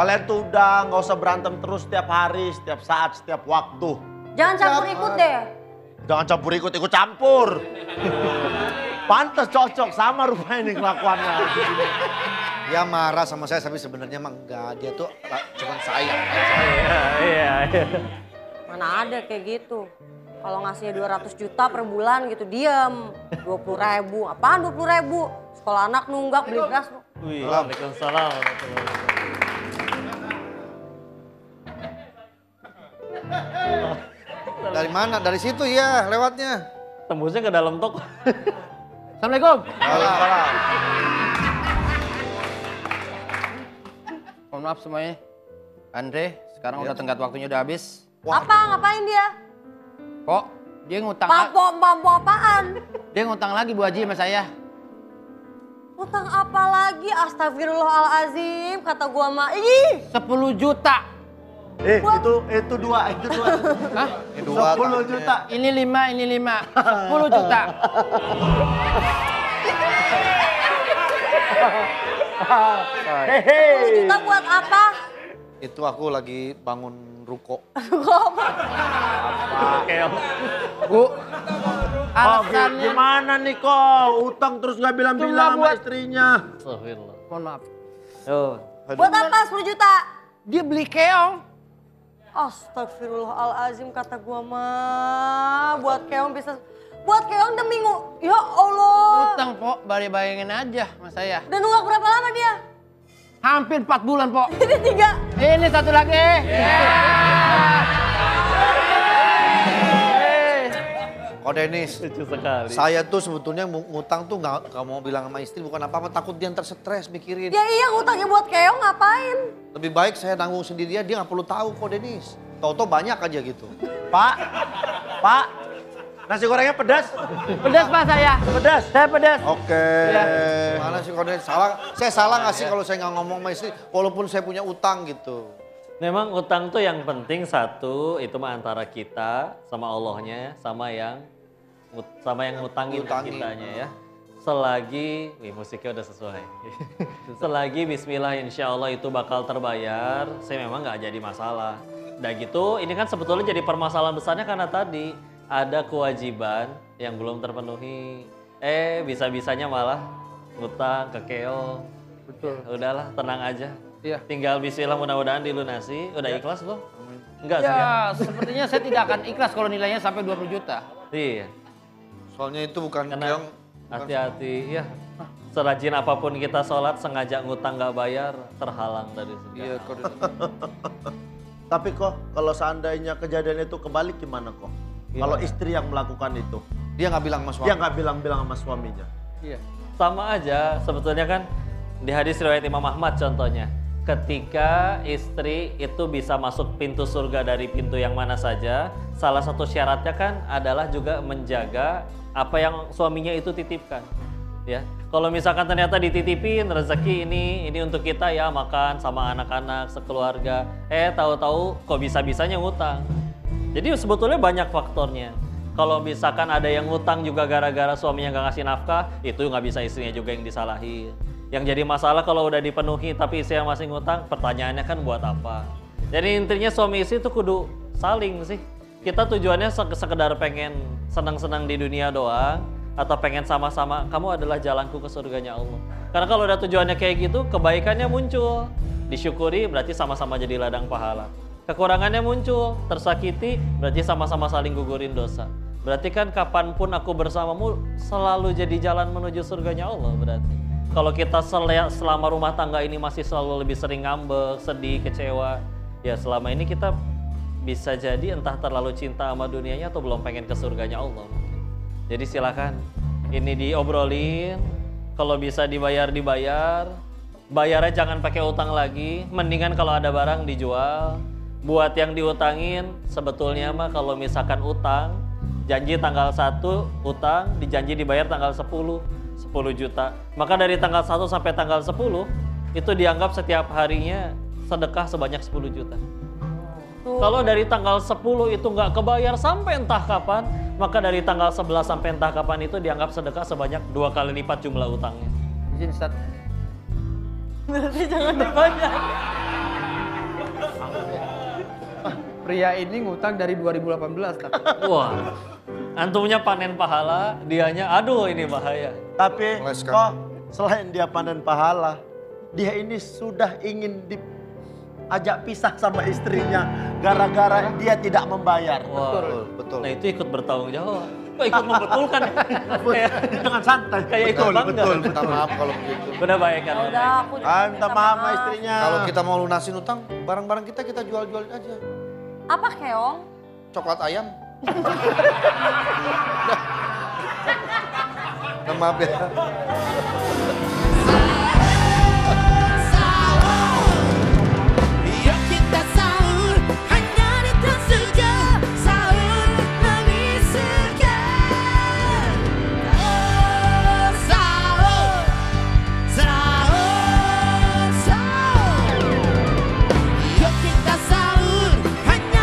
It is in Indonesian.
Kalian tuh udah nggak usah berantem terus setiap hari, setiap saat, setiap waktu. Jangan campur ikut deh. Jangan campur ikut campur. Pantes cocok sama rupanya nih kelakuannya. Dia marah sama saya tapi sebenarnya emang enggak. Dia tuh cuma sayang. Iya. Mana ada kayak gitu. Kalau ngasihnya 200 juta per bulan gitu, diem. 20.000, apaan 20.000? Sekolah anak nunggak, beli beras. Wih, waalaikumsalam. Dari mana? Dari situ ya lewatnya. Tembusnya ke dalam toko. Assalamualaikum. Waalaikumsalam. Mohon maaf semuanya. Andre, sekarang udah tenggat waktunya udah habis. Apa? Ngapain dia? Kok dia ngutang Mampu apaan? dia ngutang lagi Bu Haji sama saya. Utang apa lagi? Astagfirullahalazim, kata gua mah. Ih, 10 juta. Itu dua. Hah? 10 juta. Ini 5. 10 juta. $10 juta buat apa? Itu aku lagi bangun ruko. Gua apa? Bu, Alasannya gimana nih kok? Utang terus gak bilang-bilang sama istrinya. Astagfirullah. mohon maaf. Oh, Buat apa 10 juta? Dia beli keong. Astagfirullahalazim, kata gua mah. Buat keong bisa... Buat keong demi Ya Allah. Utang, Pok. Bayangin aja sama saya. Dan nunggak berapa lama dia? Hampir 4 bulan, Pok. Ini 3. Ini satu lagi. Kok Denis, lucu sekali. saya tuh sebetulnya ngutang tuh nggak mau bilang sama istri bukan apa-apa, takut dia ntar stres mikirin. Ya iya, ngutangnya buat keong ngapain? Lebih baik saya nanggung sendirian, dia nggak perlu tahu kok Denis. Tahu-tahu banyak aja gitu. Pak, nasi gorengnya pedas? Pedas, Pak, saya. Pedas? Saya pedas. Oke. Ya. Mana sih kok Denis? Saya salah nggak sih kalau saya nggak ngomong sama istri, walaupun saya punya utang gitu. Memang utang tuh yang penting satu itu mah antara kita sama Allahnya sama yang ngutangin kitanya ya. Selagi, musiknya udah sesuai. Selagi Bismillah insya Allah itu bakal terbayar, saya memang nggak jadi masalah. Dan gitu, ini kan sebetulnya jadi permasalahan besarnya karena tadi ada kewajiban yang belum terpenuhi. Bisa-bisanya malah ngutang ke keong. Betul. Udahlah, tenang aja. Iya. Tinggal bismillah mudah-mudahan dilunasi. Udah ikhlas belum? Enggak sih ya? Ya, sepertinya saya tidak akan ikhlas kalau nilainya sampai 20 juta. Iya. Soalnya itu bukan Karena keong. hati-hati ya. Serajin apapun kita sholat sengaja ngutang nggak bayar terhalang dari segala. Iya kok. Tapi kok kalau seandainya kejadian itu kebalik gimana kok? Kalau istri yang melakukan itu, Dia nggak bilang sama suami. dia nggak bilang-bilang sama suaminya. Iya. Sama aja sebetulnya kan di hadis riwayat Imam Ahmad contohnya. Ketika istri itu bisa masuk pintu surga dari pintu yang mana saja, salah satu syaratnya kan adalah juga menjaga apa yang suaminya itu titipkan. Ya, kalau misalkan ternyata dititipin rezeki ini untuk kita ya makan sama anak-anak sekeluarga, tahu-tahu kok bisa-bisanya ngutang. Jadi sebetulnya banyak faktornya. Kalau misalkan ada yang ngutang juga gara-gara suaminya nggak ngasih nafkah, itu nggak bisa istrinya juga yang disalahin. Yang jadi masalah kalau udah dipenuhi tapi istri yang masih ngutang, pertanyaannya kan buat apa? Jadi intinya suami istri itu kudu saling sih. Kita tujuannya sekedar pengen senang-senang di dunia doang, atau pengen sama-sama kamu adalah jalanku ke surganya Allah. Karena kalau udah tujuannya kayak gitu, kebaikannya muncul. Disyukuri berarti sama-sama jadi ladang pahala. Kekurangannya muncul, tersakiti berarti sama-sama saling gugurin dosa. Berarti kan kapanpun aku bersamamu selalu jadi jalan menuju surganya Allah berarti. Kalau kita selama rumah tangga ini masih selalu lebih sering ngambek, sedih, kecewa, ya selama ini kita bisa jadi entah terlalu cinta sama dunianya atau belum pengen ke surganya Allah mungkin. Jadi silakan ini diobrolin, kalau bisa dibayar, bayarnya jangan pakai utang lagi, mendingan kalau ada barang dijual. Buat yang diutangin sebetulnya mah kalau misalkan utang, janji tanggal 1 utang, dijanji dibayar tanggal 10 juta. Maka dari tanggal 1 sampai tanggal 10 itu dianggap setiap harinya sedekah sebanyak 10 juta. Kalau dari tanggal 10 itu nggak kebayar sampai entah kapan, maka dari tanggal 11 sampai entah kapan itu dianggap sedekah sebanyak 2 kali lipat jumlah utangnya. Izin Ustaz. Berarti jangan dibayar. Pria ini ngutang dari 2018 tapi. Wah, antumnya panen pahala, dianya aduh ini bahaya. Tapi Meleskan. kok selain dia panen pahala, dia ini sudah ingin diajak pisah sama istrinya gara-gara dia tidak membayar. Wah, Betul. nah itu ikut bertanggung jawab. Kok ikut membetulkan? Kayak- Dengan santai. Kayak ikut bangga. Minta maaf kalau begitu. Udah baik kan? Ya udah aku juga Ah, minta minta maaf sama istrinya. Kalau kita mau lunasin utang, barang-barang kita jual-jualin aja. Apa keong? Coklat ayam. Minta maaf ya.